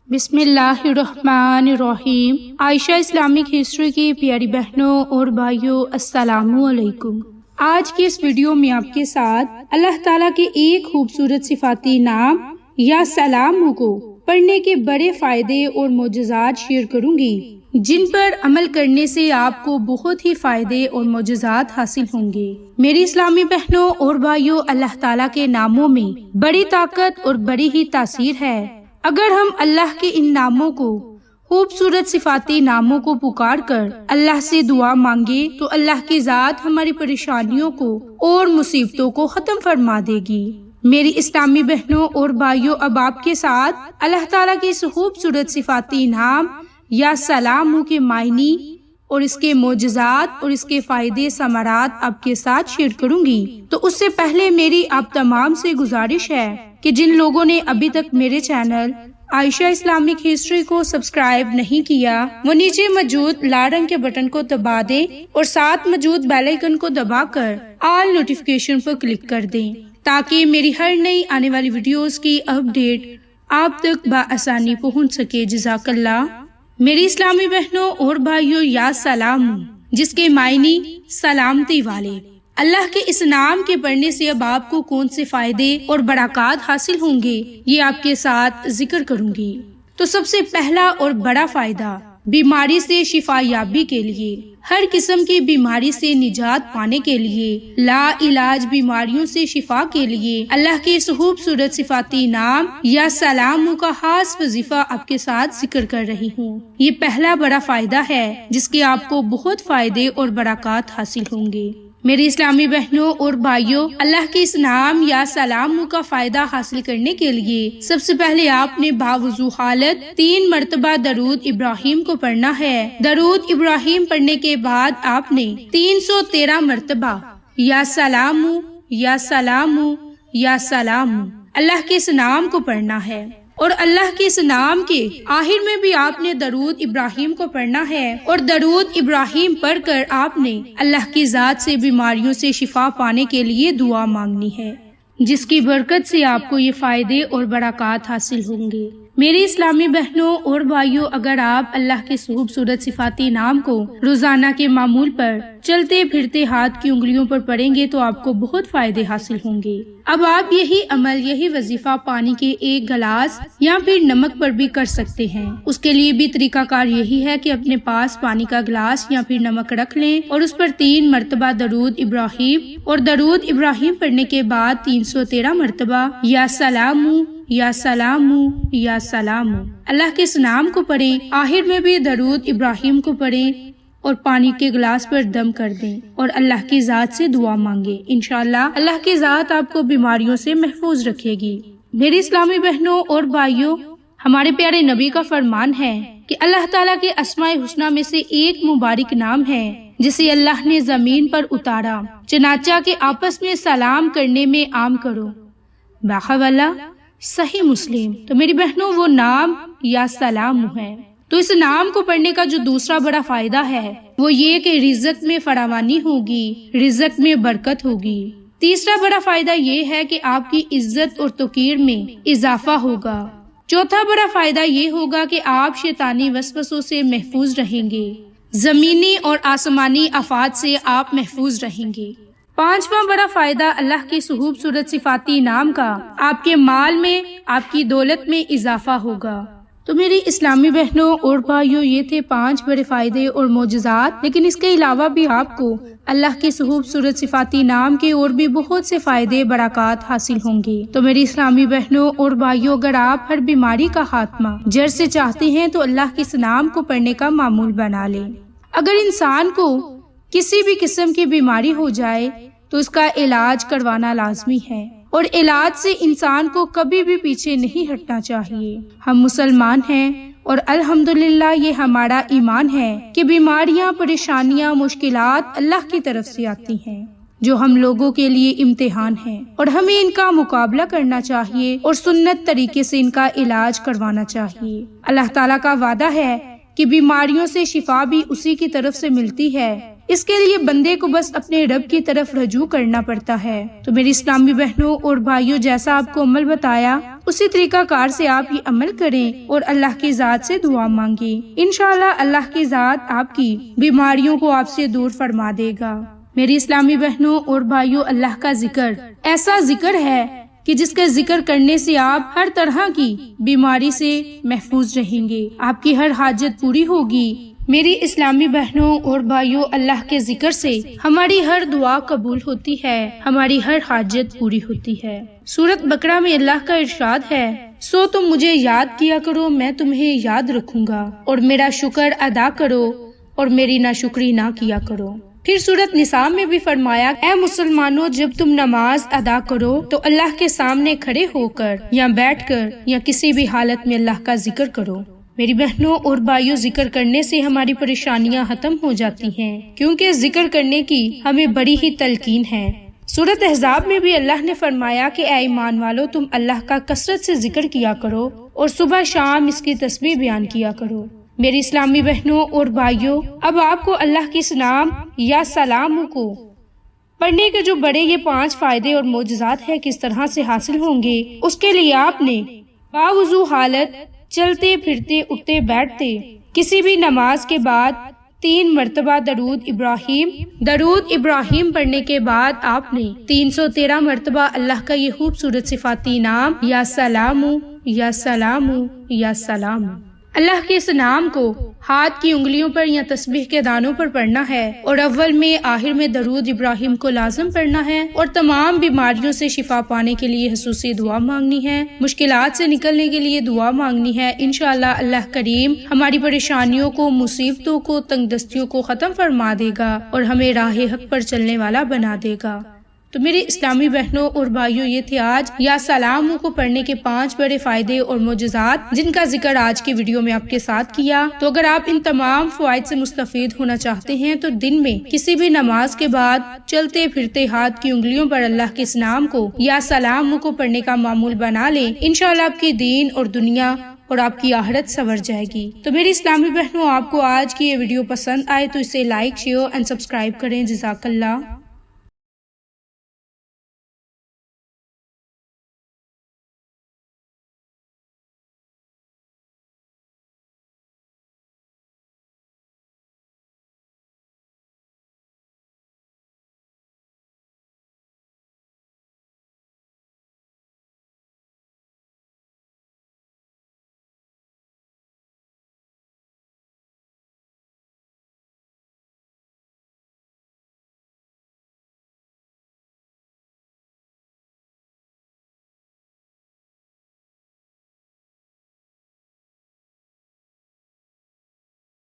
बिस्मिल्लाहिर्रहमानिर्रहीम। Ayesha Islamic history की प्यारी बहनों और भाइयों, अस्सलामु अलैकुम। आज की इस वीडियो में आपके साथ अल्लाह ताला के एक खूबसूरत सिफाती नाम या सलाम को पढ़ने के बड़े फायदे और मोजज़ात शेयर करूंगी, जिन पर अमल करने से आपको बहुत ही फायदे और मोजज़ात हासिल होंगे। मेरी इस्लामी बहनों और भाइयों, अल्लाह ताला के नामों में बड़ी ताकत और बड़ी ही तासीर है। अगर हम अल्लाह के इन नामों को, खूबसूरत सिफाती नामों को पुकार कर अल्लाह से दुआ मांगे तो अल्लाह की जात हमारी परेशानियों को और मुसीबतों को खत्म फरमा देगी। मेरी इस्लामी बहनों और भाइयों, अब आपके साथ अल्लाह ताला के इस खूबसूरत सिफाती नाम या सलाम के मायनी और इसके मोजज़ात और इसके फायदे समारात आपके साथ शेयर करूंगी। तो उससे पहले मेरी आप तमाम से गुजारिश है कि जिन लोगों ने अभी तक मेरे चैनल आयशा इस्लामिक हिस्ट्री को सब्सक्राइब नहीं किया, वो नीचे मौजूद लाल रंग के बटन को दबा दें और साथ मौजूद बेल आइकन को दबाकर ऑल नोटिफिकेशन पर क्लिक कर दें, ताकि मेरी हर नई आने वाली वीडियोस की अपडेट आप तक बआसानी पहुंच सके। जज़ाकल्लाह। मेरी इस्लामी बहनों और भाइयों, या सलाम, जिसके मायनी सलामती वाले, अल्लाह के इस नाम के पढ़ने से अब आपको कौन से फायदे और बरक़ात हासिल होंगे, ये आपके साथ जिक्र करूंगी। तो सबसे पहला और बड़ा फायदा, बीमारी से शिफा याबी के लिए, हर किस्म की बीमारी से निजात पाने के लिए, ला इलाज बीमारियों से शिफा के लिए अल्लाह के इस खूबसूरत सिफाती नाम या सलाम का खास वजीफा आपके साथ जिक्र कर रही हूँ। ये पहला बड़ा फायदा है जिसके आपको बहुत फायदे और बरक़ात हासिल होंगे। मेरी इस्लामी बहनों और भाइयों, अल्लाह के इस नाम या सलाम का फायदा हासिल करने के लिए सबसे पहले आपने बावजू हालत 3 मरतबा दरूद इब्राहिम को पढ़ना है। दरूद इब्राहिम पढ़ने के बाद आपने 313 मरतबा या सलामु या सलामु या सलामु अल्लाह के इस नाम को पढ़ना है। और अल्लाह के इस नाम के आखिर में भी आपने दरूद इब्राहिम को पढ़ना है और दरूद इब्राहिम पढ़कर आपने अल्लाह की जात से बीमारियों से शिफा पाने के लिए दुआ मांगनी है, जिसकी बरकत से आपको ये फायदे और बरक़ात हासिल होंगे। मेरी इस्लामी बहनों और भाइयों, अगर आप अल्लाह के खूबसूरत सिफाती नाम को रोजाना के मामूल पर चलते फिरते हाथ की उंगलियों पर पढ़ेंगे तो आपको बहुत फायदे हासिल होंगे। अब आप यही अमल, यही वजीफा पानी के 1 गिलास या फिर नमक पर भी कर सकते हैं। उसके लिए भी तरीकाकार यही है कि अपने पास पानी का गिलास या फिर नमक रख लें और उस पर 3 मरतबा दरूद इब्राहिम और दरूद इब्राहिम पढ़ने के बाद 313 मरतबा या सलामु या सलामु या सलामु अल्लाह के इस नाम को पढ़ें। आखिर में भी दरूद इब्राहिम को पढ़ें और पानी के गिलास पर दम कर दें और अल्लाह की जात से दुआ मांगे। इंशाअल्लाह अल्लाह की जात आपको बीमारियों से महफूज रखेगी। मेरी इस्लामी बहनों और भाइयों, हमारे प्यारे नबी का फरमान है कि अल्लाह ताला के अस्माए हुस्ना में से एक मुबारक नाम है जिसे अल्लाह ने जमीन पर उतारा, चनाचा के आपस में सलाम करने में आम करो। बाखवाला सही मुस्लिम। तो मेरी बहनों, वो नाम या सलाम है। तो इस नाम को पढ़ने का जो दूसरा बड़ा फायदा है वो ये कि रिज़्क में फरावानी होगी, रिज़्क में बरकत होगी। तीसरा बड़ा फायदा ये है कि आपकी इज्जत और तौकीर में इजाफा होगा। चौथा बड़ा फायदा ये होगा कि आप शैतानी वसवसों से महफूज रहेंगे, जमीनी और आसमानी आफात से आप महफूज रहेंगे। पांचवा बड़ा फायदा अल्लाह की खूबसूरत सिफाती नाम का आपके माल में, आपकी दौलत में इजाफा होगा। तो मेरी इस्लामी बहनों और भाइयों, ये थे 5 बड़े फायदे और मोजज़ात। लेकिन इसके अलावा भी आपको अल्लाह की खूबसूरत सिफाती नाम के और भी बहुत से फायदे बरक़ात हासिल होंगे। तो मेरी इस्लामी बहनों और भाइयों, अगर आप हर बीमारी का खात्मा जड़ से चाहते हैं तो अल्लाह के इस नाम को पढ़ने का मामूल बना लें। अगर इंसान को किसी भी किस्म की बीमारी हो जाए तो उसका इलाज करवाना लाजमी है और इलाज से इंसान को कभी भी पीछे नहीं हटना चाहिए। हम मुसलमान हैं और अल्हम्दुलिल्लाह ये हमारा ईमान है कि बीमारियां, परेशानियां, मुश्किलात अल्लाह की तरफ से आती हैं, जो हम लोगों के लिए इम्तिहान है और हमें इनका मुकाबला करना चाहिए और सुन्नत तरीके से इनका इलाज करवाना चाहिए। अल्लाह ताला का वादा है कि बीमारियों से शिफा भी उसी की तरफ से मिलती है اس کے لیے بندے کو بس اپنے رب کی طرف رجوع کرنا پڑتا ہے۔ تو میری اسلامی بہنوں اور بھائیوں، جیسا آپ کو عمل بتایا اسی طریقہ کار سے آپ یہ عمل کریں اور اللہ کی ذات سے دعا مانگیں۔ انشاءاللہ اللہ کی ذات آپ کی بیماریوں کو آپ سے دور فرما دے گا۔ میری اسلامی بہنوں اور بھائیوں، اللہ کا ذکر ایسا ذکر ہے کہ جس کے ذکر کرنے سے آپ ہر طرح کی بیماری سے محفوظ رہیں گے، آپ کی ہر حاجت پوری ہوگی۔ میری اسلامی بہنوں اور بھائیوں، اللہ کے ذکر سے ہماری ہر دعا قبول ہوتی ہے، ہماری ہر حاجت پوری ہوتی ہے۔ سورۃ بقرہ میں اللہ کا ارشاد ہے، سو تم مجھے یاد کیا کرو، میں تمہیں یاد رکھوں گا، اور میرا شکر ادا کرو اور میری ناشکری نہ کیا کرو۔ پھر سورۃ نساء میں بھی فرمایا، اے مسلمانوں، جب تم نماز ادا کرو تو اللہ کے سامنے کھڑے ہو کر یا بیٹھ کر یا کسی بھی حالت میں اللہ کا ذکر کرو۔ میری بہنوں اور بھائیوں، ذکر کرنے سے ہماری پریشانیاں ختم ہو جاتی ہیں، کیونکہ ذکر کرنے کی ہمیں بڑی ہی تلقین ہے۔ سورۃ احزاب میں بھی اللہ نے فرمایا کہ اے ایمان والو، تم اللہ کا کثرت سے ذکر کیا کرو اور صبح شام اس کی تسبیح بیان کیا کرو۔ میری اسلامی بہنوں اور بھائیوں، اب آپ کو اللہ کی اس نام یا سلام کو پڑھنے کے جو بڑے یہ 5 فائدے اور معجزات ہیں کس طرح سے حاصل ہوں گے، اس کے لیے آپ نے باوضو حالت، چلتے پھرتے اٹھتے بیٹھتے، کسی بھی نماز کے بعد 3 مرتبہ درود ابراہیم پڑھنے کے بعد آپ نے 313 مرتبہ اللہ کا یہ خوبصورت صفاتی نام یا سلام یا سلام یا سلام، اللہ کے اس نام کو ہاتھ کی انگلیوں پر یا تسبیح کے دانوں پر پڑھنا ہے، اور اول میں آخر میں درود ابراہیم کو لازم پڑھنا ہے، اور تمام بیماریوں سے شفا پانے کے لیے خصوصی دعا مانگنی ہے، مشکلات سے نکلنے کے لیے دعا مانگنی ہے۔ انشاءاللہ اللہ کریم ہماری پریشانیوں کو، مصیبتوں کو، تنگ دستیوں کو ختم فرما دے گا اور ہمیں راہ حق پر چلنے والا بنا دے گا۔ تو میرے اسلامی بہنوں اور بھائیوں، یہ تھے آج یا سلام کو پڑھنے کے 5 بڑے فائدے اور معجزات جن کا ذکر آج کی ویڈیو میں آپ کے ساتھ کیا۔ تو اگر آپ ان تمام فوائد سے مستفید ہونا چاہتے ہیں تو دن میں کسی بھی نماز کے بعد چلتے پھرتے ہاتھ کی انگلیوں پر اللہ کے اس نام کو یا سلام کو پڑھنے کا معمول بنا لیں۔ انشاءاللہ آپ کی دین اور دنیا اور آپ کی آخرت سنور جائے گی۔ تو میری اسلامی بہنوں، آپ کو آج کی یہ ویڈیو پسند آئے تو اسے لائک، شیئر اینڈ سبسکرائب کریں۔ جزاک اللہ۔